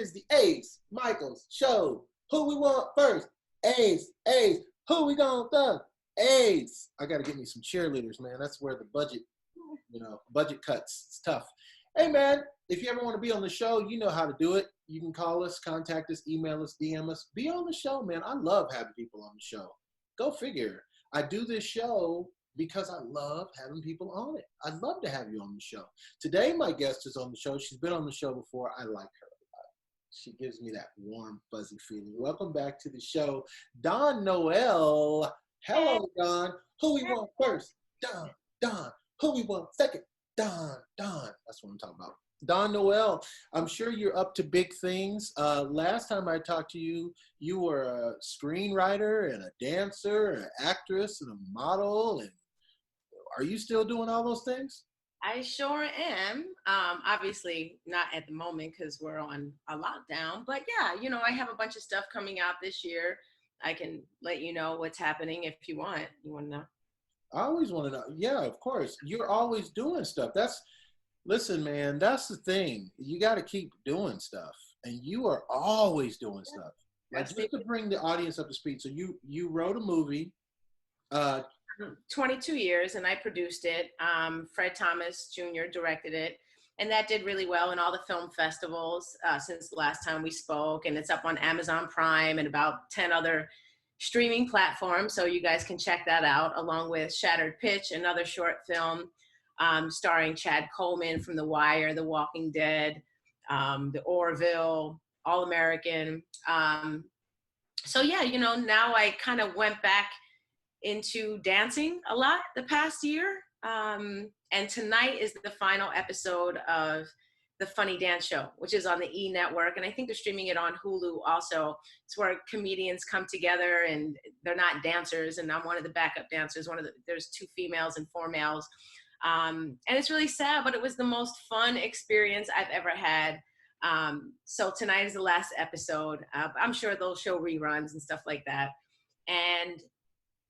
is the Ace Micheals show. Who we want first? Ace. Who we gonna thug? Ace. I gotta get me some cheerleaders, man. That's where the budget, budget cuts. It's tough. Hey, man, if you ever want to be on the show, you know how to do it. You can call us, contact us, email us, DM us. Be on the show, man. I love having people on the show. Go figure. I do this show because I love having people on it. I'd love to have you on the show. Today, my guest is on the show. She's been on the show before. I like her a lot. She gives me that warm, fuzzy feeling. Welcome back to the show, Don Noel. Hello, Don. Who we want first? Don. Who we want second? Don. That's what I'm talking about. Don Noel, I'm sure you're up to big things. Last time I talked to you, you were a screenwriter and a dancer, an actress and a model. And are you still doing all those things? I sure am. Obviously not at the moment because we're on a lockdown. But yeah, I have a bunch of stuff coming out this year. I can let you know what's happening if you want. You want to know? I always want to know. Yeah, of course. You're always doing stuff. Listen, man, that's the thing. You got to keep doing stuff. And you are always doing stuff. Like, just to bring the audience up to speed. So you wrote a movie. 22 years, and I produced it. Fred Thomas Jr. directed it. And that did really well in all the film festivals since the last time we spoke. And it's up on Amazon Prime and about 10 other streaming platforms. So you guys can check that out, along with Shattered Pitch, another short film starring Chad Coleman from The Wire, The Walking Dead, The Orville, All American. So yeah, now I kind of went back into dancing a lot the past year. And tonight is the final episode of the Funny Dance Show, which is on the E! Network. And I think they're streaming it on Hulu also. It's where comedians come together and they're not dancers. And I'm one of the backup dancers. There's 2 females and 4 males. And it's really sad, but it was the most fun experience I've ever had. So tonight is the last episode. I'm sure they'll show reruns and stuff like that. And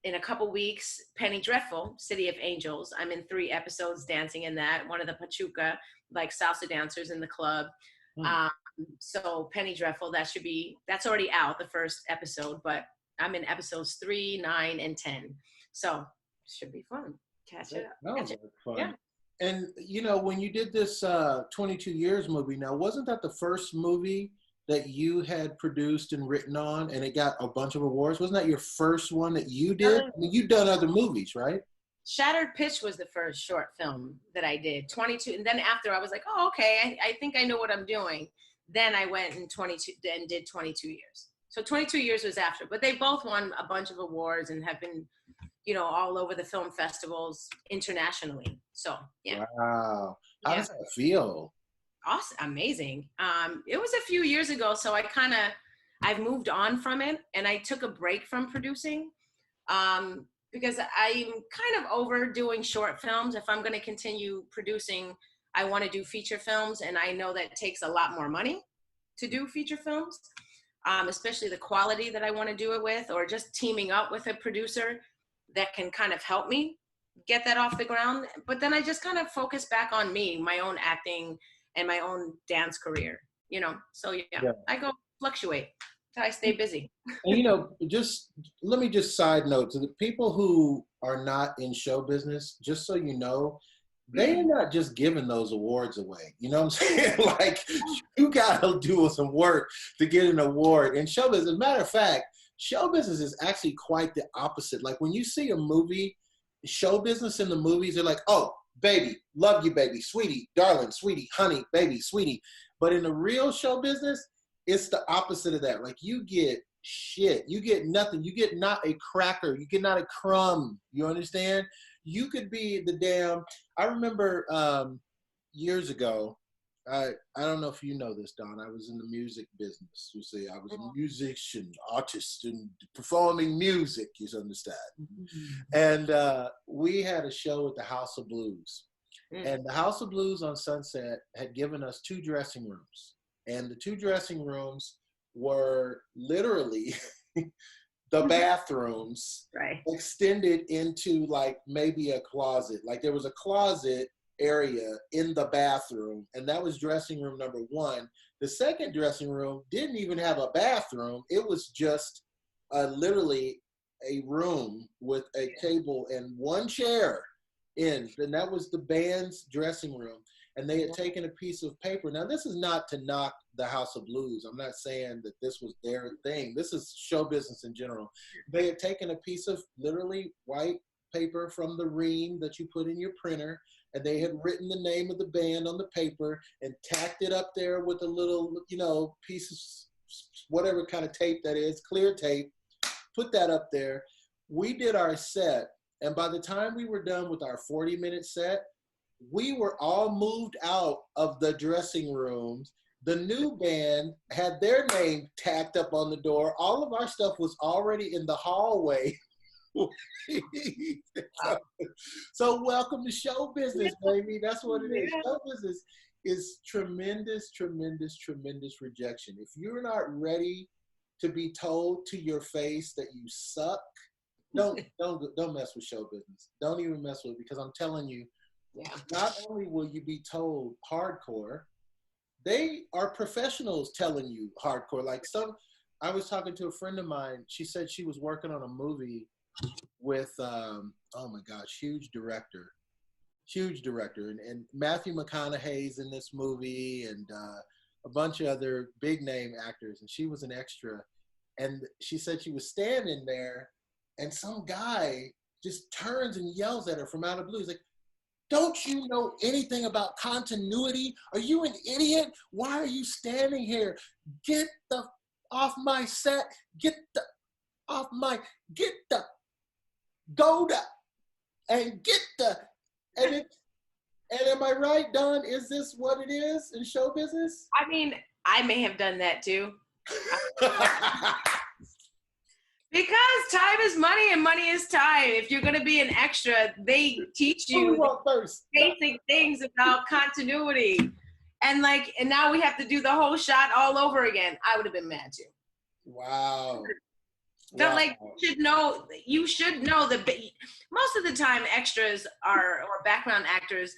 in a couple weeks, Penny Dreadful, City of Angels. I'm in 3 episodes dancing in that. One of the Pachuca, like salsa dancers in the club. So Penny Dreadful, that's already out, the first episode, but I'm in episodes 3, 9, and 10. So it should be fun. Catch it up. That was fun. Yeah. And, when you did this 22 Years movie, now, wasn't that the first movie that you had produced and written on, and it got a bunch of awards? Wasn't that your first one that you did? I mean, you've done other movies, right? Shattered Pitch was the first short film that I did, 22. And then after I was like, oh, okay, I think I know what I'm doing. Then I went and did 22 Years. So 22 Years was after, but they both won a bunch of awards and have been, all over the film festivals internationally. So, yeah. Wow. How does that feel? Awesome. Amazing. It was a few years ago, so I've moved on from it, and I took a break from producing because I'm kind of overdoing short films. If I'm going to continue producing, I want to do feature films, and I know that takes a lot more money to do feature films, especially the quality that I want to do it with, or just teaming up with a producer that can kind of help me get that off the ground. But then I just kind of focus back on me, my own acting and my own dance career, So yeah. I go fluctuate till I stay busy. And just let me side note to the people who are not in show business, just so you know, they're not just giving those awards away. You know what I'm saying? Like, you gotta do some work to get an award. In show business, as a matter of fact, show business is actually quite the opposite. Like, when you see a movie, show business in the movies, they're like, oh, baby, love you, baby, sweetie, darling, sweetie, honey, baby, sweetie. But in the real show business, it's the opposite of that. Like, you get shit. You get nothing. You get not a cracker. You get not a crumb. You understand? You could be the damn, I remember years ago, I don't know if you know this, Don, I was in the music business. You see, I was a musician, artist, and performing music, you understand. And we had a show at the House of Blues. And the House of Blues on Sunset had given us 2 dressing rooms. And the 2 dressing rooms were literally the bathrooms extended into like maybe a closet. Like, there was a closet area in the bathroom, and that was dressing room number 1. The second dressing room didn't even have a bathroom. It was just literally a room with a table and one chair in, and that was the band's dressing room. And they had taken a piece of paper. Now, this is not to knock the House of Blues. I'm not saying that this was their thing. This is show business in general. They had taken a piece of literally white paper from the ream that you put in your printer, and they had written the name of the band on the paper and tacked it up there with a little, piece of whatever kind of tape that is, clear tape, put that up there. We did our set, and by the time we were done with our 40-minute set, we were all moved out of the dressing rooms. The new band had their name tacked up on the door. All of our stuff was already in the hallway. So welcome to show business, baby. That's what it is. Show business is tremendous, tremendous, tremendous rejection. If you're not ready to be told to your face that you suck, don't mess with show business. Don't even mess with it, because I'm telling you, not only will you be told hardcore, they are professionals telling you hardcore. Like I was talking to a friend of mine. She said she was working on a movie with, oh my gosh, huge director. And Matthew McConaughey's in this movie, and a bunch of other big name actors. And she was an extra. And she said she was standing there, and some guy just turns and yells at her from out of the blue. He's like, "Don't you know anything about continuity? Are you an idiot? Why are you standing here? Get the off my set. Go to, and get the, and am I right, Don? Is this what it is in show business?" I mean, I may have done that too. Because time is money and money is time. If you're going to be an extra, they teach you basic things about continuity. And now we have to do the whole shot all over again. I would have been mad too. Wow. You should know that most of the time extras or background actors,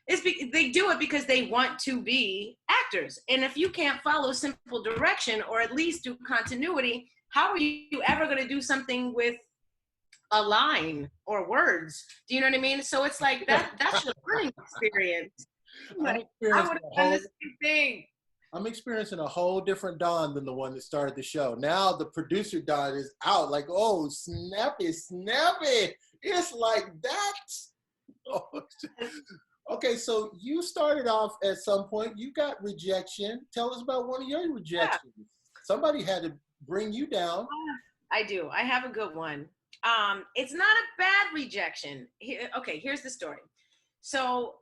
they do it because they want to be actors. And if you can't follow simple direction or at least do continuity, how are you ever going to do something with a line or words? Do you know what I mean? So it's like that's your learning experience. I would have done the same thing. I'm experiencing a whole different Don than the one that started the show. Now the producer Don is out, like, oh, snappy. It's like that. Oh. Okay, so you started off at some point. You got rejection. Tell us about one of your rejections. Yeah. Somebody had to bring you down. I do. I have a good one. It's not a bad rejection. Here's the story. So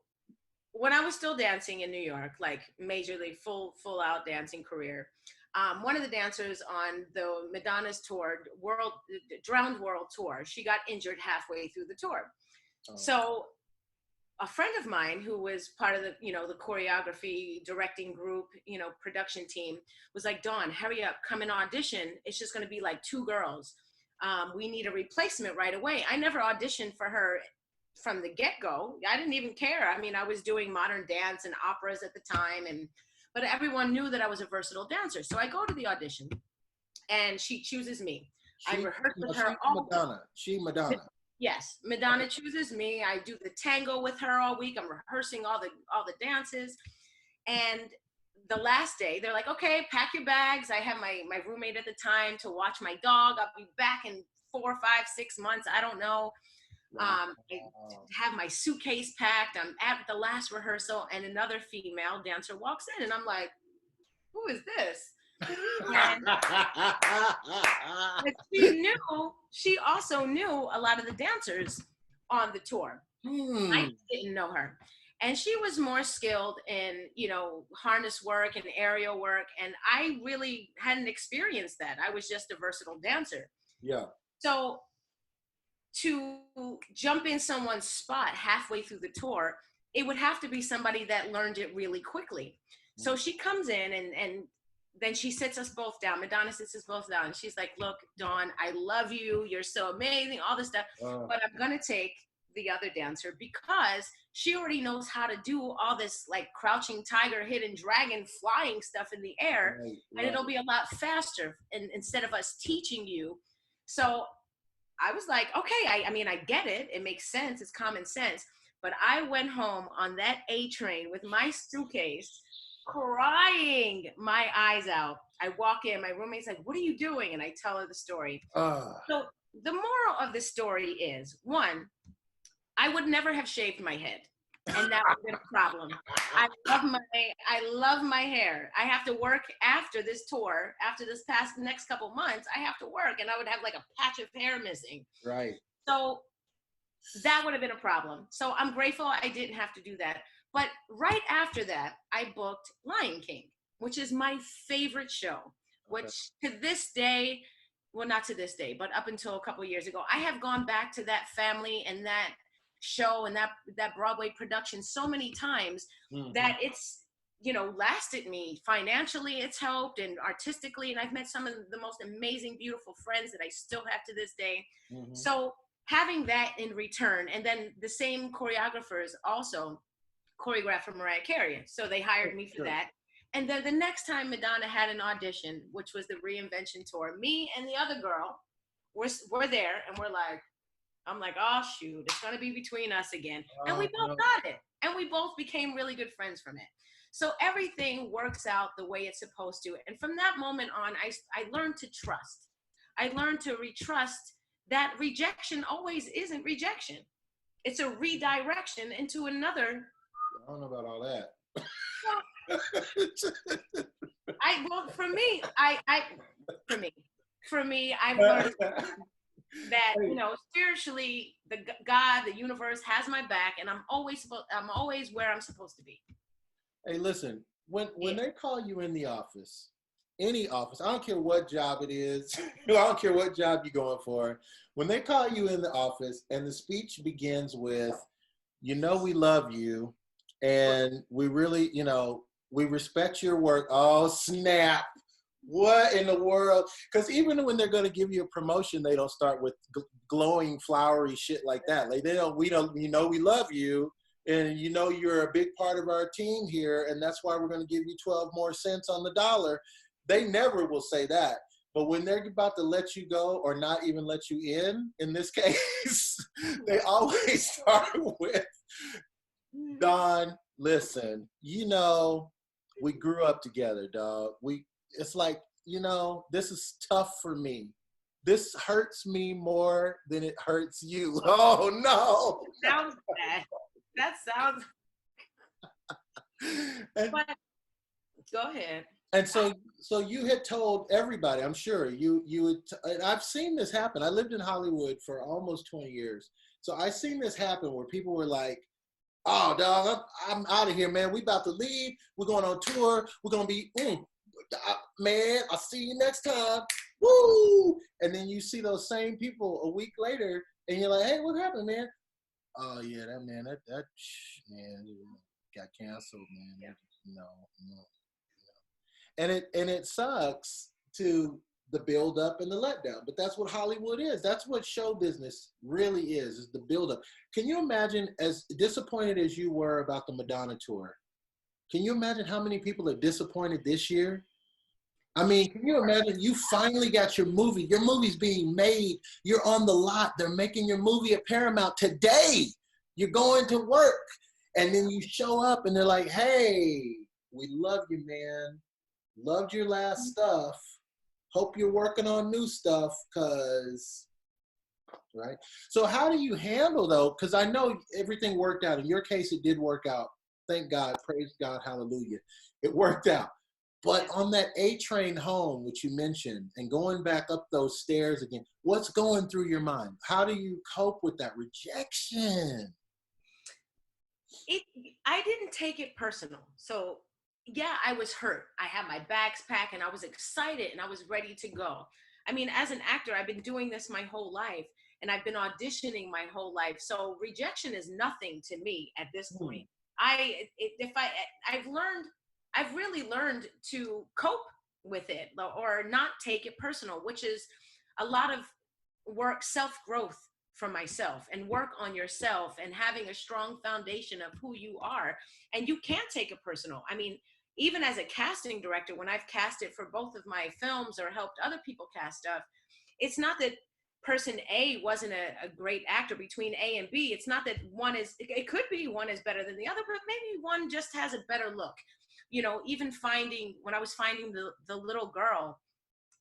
when I was still dancing in New York, like majorly full out dancing career, one of the dancers on the Madonna's tour, Drowned World tour, she got injured halfway through the tour. Oh. So a friend of mine who was part of the, the choreography directing group, production team was like, "Dawn, hurry up, come and audition. It's just going to be like 2 girls. We need a replacement right away." I never auditioned for her from the get-go. I didn't even care. I mean, I was doing modern dance and operas at the time, but everyone knew that I was a versatile dancer. So I go to the audition and she chooses me. I rehearse with her all Madonna. Madonna. Yes, Madonna chooses me. I do the tango with her all week. I'm rehearsing all the dances. And the last day, they're like, "Okay, pack your bags." I have my roommate at the time to watch my dog. I'll be back in 4, 5, 6 months. I don't know. Wow. I have my suitcase packed. I'm at the last rehearsal, and another female dancer walks in, and I'm like, "Who is this?" And she also knew a lot of the dancers on the tour. I didn't know her. And she was more skilled in, harness work and aerial work. And I really hadn't experienced that. I was just a versatile dancer. Yeah. So to jump in someone's spot halfway through the tour, it would have to be somebody that learned it really quickly. So she comes in and then she sits us both down. Madonna sits us both down. And she's like, "Look, Dawn, I love you. You're so amazing, all this stuff. But I'm going to take the other dancer because she already knows how to do all this like crouching tiger, hidden dragon, flying stuff in the air, Right, and right. it'll be a lot faster. And instead of us teaching you, so I was like, okay, I mean, I get it. It makes sense. It's common sense. But I went home on that A train with my suitcase, crying my eyes out. I walk in, my roommate's like, what are you doing? And I tell her the story. Ah, So the moral of the story is, one, I would never have shaved my head. And that would have been a problem. I love my hair. I have to work after this tour, after this past next couple months, I have to work and I would have like a patch of hair missing. right. So that would have been a problem. So I'm grateful I didn't have to do that. But right after that, I booked Lion King, which is my favorite show, Okay. which to this day, well, not to this day, but up until a couple of years ago, I have gone back to that family and that show and that Broadway production so many times that it's, you know, lasted me financially. It's helped, and artistically, and I've met some of the most amazing, beautiful friends that I still have to this day. Mm-hmm. So having that in return, and then the same choreographers also choreographed for Mariah Carey, so they hired me for Sure. that. And then the next time Madonna had an audition, which was the Reinvention tour, me and the other girl were there, and I'm like, oh shoot, it's gonna be between us again. And we both No. got it. And we both became really good friends from it. So everything works out the way it's supposed to. And from that moment on, I learned to trust. I learned to retrust that rejection always isn't rejection. It's a redirection into another. I don't know about all that. For me, I've learned that, you know, spiritually, God, the universe has my back, and I'm always where I'm supposed to be. Hey, listen, when they call you in the office, any office, I don't care what job it is, I don't care what job you're going for, when they call you in the office and the speech begins with, you know, we love you and we really, you know, we respect your work. Oh, snap. What in the world? Because even when they're going to give you a promotion, they don't start with glowing, flowery shit like that. Like, we know, we love you. And you know, you're a big part of our team here. And that's why we're going to give you 12 more cents on the dollar. They never will say that. But when they're about to let you go or not even let you in this case, they always start with, Don, listen, you know, we grew up together, dog. It's like, you know, this is tough for me. This hurts me more than it hurts you. Oh, no. Sounds bad. That sounds. But go ahead. And so you had told everybody, I'm sure you would, and I've seen this happen. I lived in Hollywood for almost 20 years. So I seen this happen where people were like, oh, dog, I'm out of here, man. We about to leave. We're going on tour. We're going to be, man, I'll see you next time. Woo! And then you see those same people a week later and you're like, hey, what happened, man? Oh, yeah, that man got canceled, man. Yeah. No. And it sucks to the build up and the letdown, but that's what Hollywood is. That's what show business really is the build up. Can you imagine, as disappointed as you were about the Madonna tour, can you imagine how many people are disappointed this year? I mean, can you imagine you finally got your movie, your movie's being made, you're on the lot, they're making your movie at Paramount today, you're going to work, and then you show up and they're like, hey, we love you, man. Loved your last stuff. Hope you're working on new stuff, cause, right? So how do you handle though? Because I know everything worked out. In your case, it did work out. Thank God, praise God, hallelujah. It worked out. But on that A train home, which you mentioned, and going back up those stairs again, what's going through your mind? How do you cope with that rejection? I didn't take it personal. So yeah, I was hurt. I had my bags packed and I was excited and I was ready to go. I mean, as an actor, I've been doing this my whole life and I've been auditioning my whole life. So rejection is nothing to me at this point. I've really learned to cope with it or not take it personal, which is a lot of work, self-growth for myself and work on yourself and having a strong foundation of who you are. And you can't take it personal. I mean, even as a casting director, when I've casted for both of my films or helped other people cast stuff, it's not that person A wasn't a great actor between A and B. It's not that one is, it could be one is better than the other, but maybe one just has a better look. You know, even when I was finding the little girl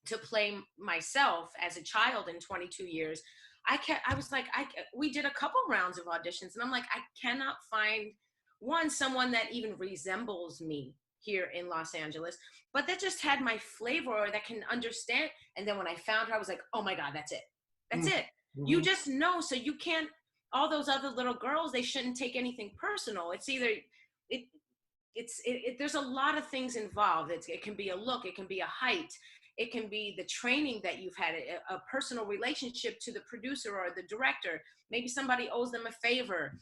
to play myself as a child in 22 years, I was like, we did a couple rounds of auditions and I'm like, I cannot find someone that even resembles me here in Los Angeles, but that just had my flavor or that can understand. And then when I found her, I was like, oh my God, that's it. That's it. You just know. So you can't, all those other little girls, they shouldn't take anything personal. It's either, there's a lot of things involved. It can be a look, it can be a height, it can be the training that you've had, a personal relationship to the producer or the director. Maybe somebody owes them a favor.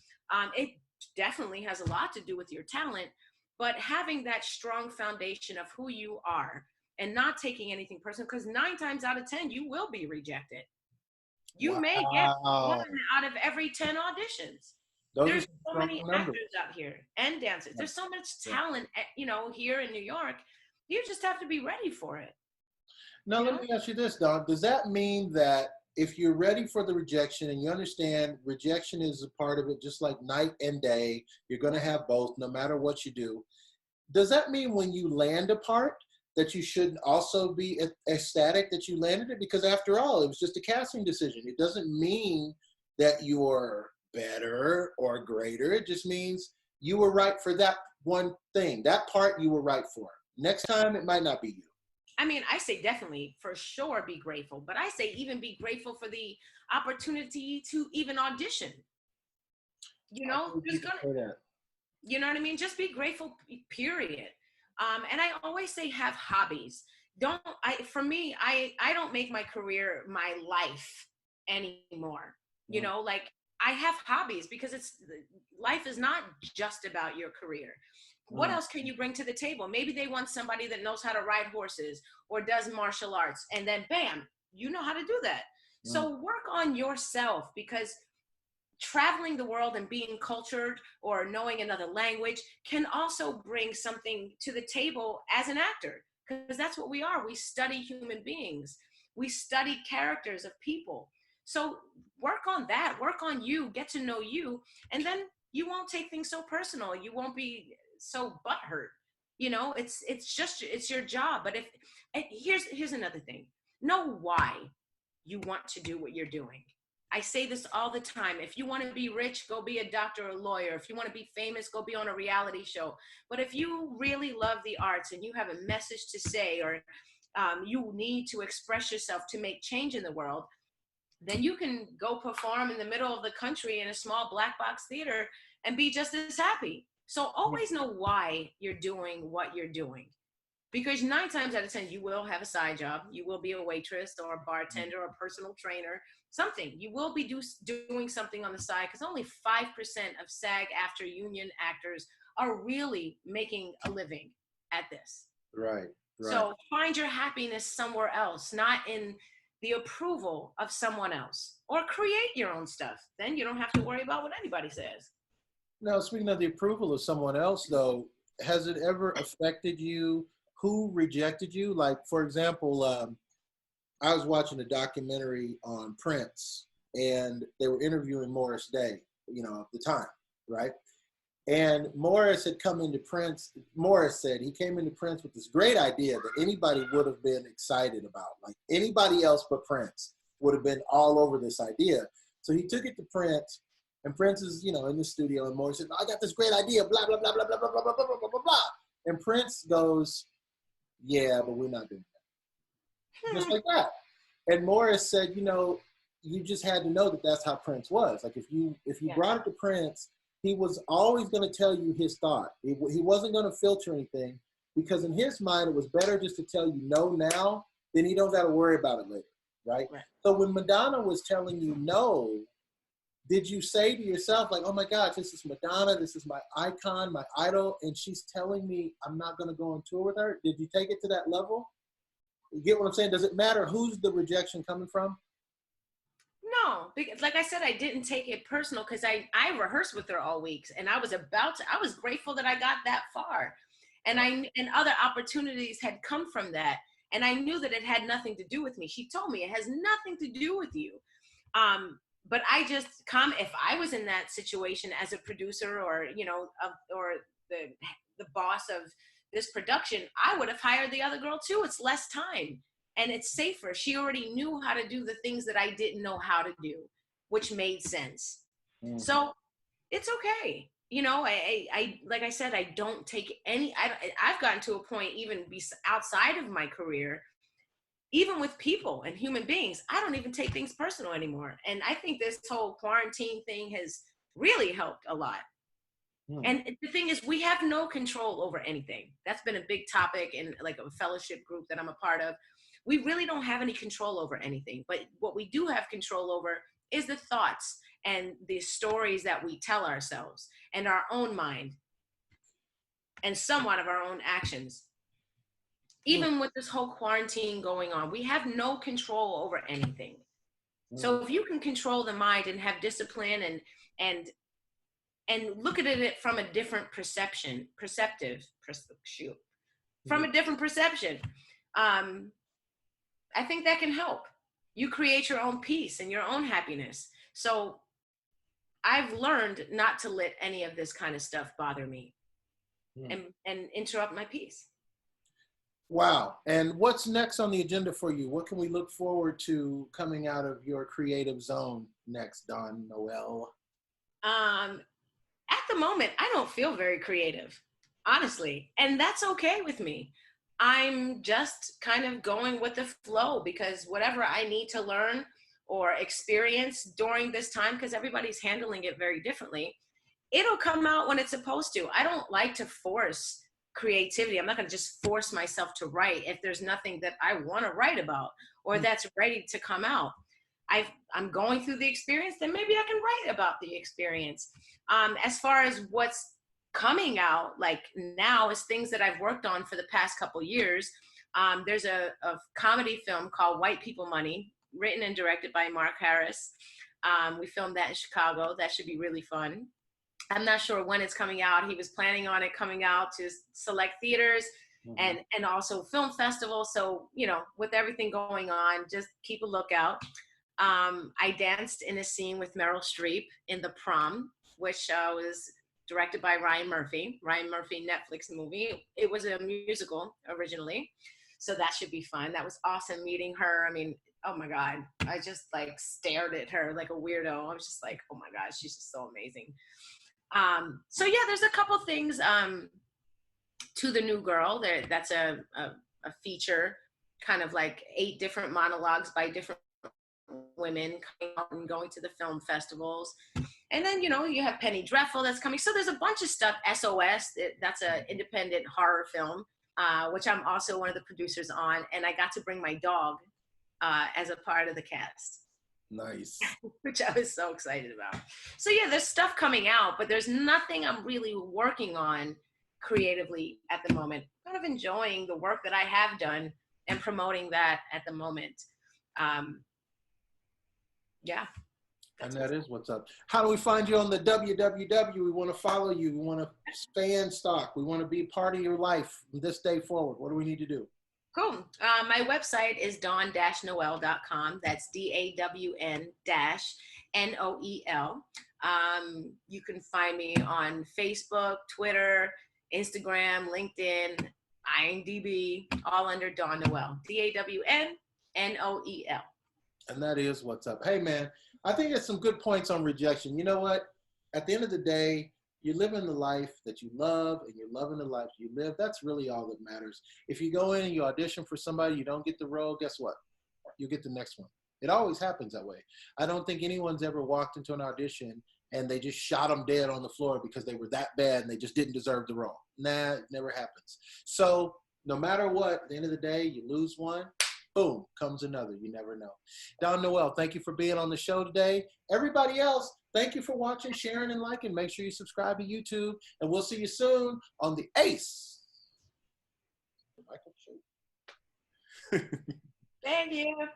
It definitely has a lot to do with your talent, but having that strong foundation of who you are and not taking anything personal, because 9 times out of 10, you will be rejected. You may get 1 out of every 10 auditions. There's so many actors out here and dancers. There's so much talent, you know, here in New York. You just have to be ready for it. Now, let me ask you this, Dawn. Does that mean that if you're ready for the rejection and you understand rejection is a part of it, just like night and day, you're going to have both no matter what you do. Does that mean when you land a part that you shouldn't also be ecstatic that you landed it? Because after all, it was just a casting decision. It doesn't mean that you're better or greater. It just means you were right for that one thing. That part you were right for. Next time, it might not be you. I mean, I say definitely, for sure, be grateful. But I say even be grateful for the opportunity to even audition. You know, you know what I mean? Just be grateful, period. And I always say have hobbies. For me, I don't make my career my life anymore. You know, like I have hobbies because life is not just about your career. What else can you bring to the table? Maybe they want somebody that knows how to ride horses or does martial arts, and then bam, you know how to do that. So work on yourself, because traveling the world and being cultured or knowing another language can also bring something to the table as an actor, because that's what we are. We study human beings. We study characters of people. So work on that, work on you, get to know you, and then you won't take things so personal. You won't be so butthurt. You know, it's your job. But here's another thing. Know why you want to do what you're doing. I say this all the time. If you want to be rich, go be a doctor or a lawyer. If you want to be famous, go be on a reality show. But if you really love the arts and you have a message to say, or you need to express yourself to make change in the world, then you can go perform in the middle of the country in a small black box theater and be just as happy. So always know why you're doing what you're doing. Because 9 times out of 10, you will have a side job. You will be a waitress or a bartender or a personal trainer, something. You will be doing something on the side, because only 5% of SAG-AFTRA union actors are really making a living at this. Right. So find your happiness somewhere else, not in the approval of someone else, or create your own stuff. Then you don't have to worry about what anybody says. Now, speaking of the approval of someone else, though, has it ever affected you who rejected you? Like, for example, I was watching a documentary on Prince, and they were interviewing Morris Day, you know, at the time, right? And Morris had come into Prince. Morris said he came into Prince with this great idea that anybody would have been excited about. Like anybody else but Prince would have been all over this idea. So he took it to Prince, and Prince is, you know, in the studio, and Morris said, I got this great idea, blah, blah, blah, blah, blah, blah, blah, blah, blah, blah, blah, blah. And Prince goes, yeah, but we're not doing that. Just like that. And Morris said, you know, you just had to know that that's how Prince was. Like if you brought it to Prince, he was always going to tell you his thought. He wasn't going to filter anything, because in his mind, it was better just to tell you no now, then he don't got to worry about it later, right? So when Madonna was telling you no, did you say to yourself, like, oh my gosh, this is Madonna, this is my icon, my idol, and she's telling me I'm not going to go on tour with her? Did you take it to that level? You get what I'm saying? Does it matter who's the rejection coming from? No, because like I said, I didn't take it personal because I rehearsed with her all weeks, and I was grateful that I got that far. And other opportunities had come from that. And I knew that it had nothing to do with me. She told me it has nothing to do with you. But I just if I was in that situation as a producer or, or the boss of this production, I would have hired the other girl too. It's less time and it's safer. She already knew how to do the things that I didn't know how to do, which made sense. Mm-hmm. So it's okay. I like I said, I don't take I've gotten to a point even outside of my career, even with people and human beings, I don't even take things personal anymore. And I think this whole quarantine thing has really helped a lot. And the thing is, we have no control over anything. That's been a big topic in like a fellowship group that I'm a part of. We really don't have any control over anything. But what we do have control over is the thoughts and the stories that we tell ourselves and our own mind and somewhat of our own actions. Even with this whole quarantine going on, we have no control over anything. So if you can control the mind and have discipline and look at it from a different perception, from a different perception, I think that can help. You create your own peace and your own happiness. So I've learned not to let any of this kind of stuff bother me and interrupt my peace. Wow. And what's next on the agenda for you? What can we look forward to coming out of your creative zone next, Dawn Noel? At the moment, I don't feel very creative, honestly. And that's okay with me. I'm just kind of going with the flow because whatever I need to learn or experience during this time, because everybody's handling it very differently, it'll come out when it's supposed to. I don't like to force creativity. I'm not going to just force myself to write if there's nothing that I want to write about or that's ready to come out. I'm going through the experience, then maybe I can write about the experience. As far as what's coming out, like now, is things that I've worked on for the past couple years. There's a comedy film called White People Money, written and directed by Mark Harris. We filmed that in Chicago. That should be really fun. I'm not sure when it's coming out. He was planning on it coming out to select theaters and also film festivals. So, with everything going on, just keep a lookout. I danced in a scene with Meryl Streep in The Prom, which was directed by Ryan Murphy Netflix movie. It was a musical originally. So that should be fun. That was awesome meeting her. I mean, oh my God, I just like stared at her like a weirdo. I was just like, oh my God, she's just so amazing. So yeah, there's a couple things to the new girl. That's a feature, kind of like 8 different monologues by different women coming out and going to the film festivals. And then, you have Penny Dreadful that's coming. So there's a bunch of stuff. SOS, that's an independent horror film, which I'm also one of the producers on. And I got to bring my dog as a part of the cast. Nice. Which I was so excited about. So yeah, there's stuff coming out, but there's nothing I'm really working on creatively at the moment. I'm kind of enjoying the work that I have done and promoting that at the moment. Yeah. And that is what's up. How do we find you on the www? We want to follow you. We want to stay in stock. We want to be part of your life from this day forward. What do we need to do? Cool. My website is dawn-noel.com. That's DAWN-NOEL. You can find me on Facebook, Twitter, Instagram, LinkedIn, IMDb, all under Dawn Noel. DAWN-NOEL. And that is what's up. Hey, man, I think there's some good points on rejection. You know what? At the end of the day, you're living the life that you love and you're loving the life you live. That's really all that matters. If you go in and you audition for somebody, you don't get the role, guess what? You get the next one. It always happens that way. I don't think anyone's ever walked into an audition and they just shot them dead on the floor because they were that bad and they just didn't deserve the role. Nah, it never happens. So no matter what, at the end of the day, you lose one, boom, comes another. You never know. Dawn Noel, thank you for being on the show today. Everybody else, thank you for watching, sharing, and liking. Make sure you subscribe to YouTube, and we'll see you soon on the Ace. Thank you.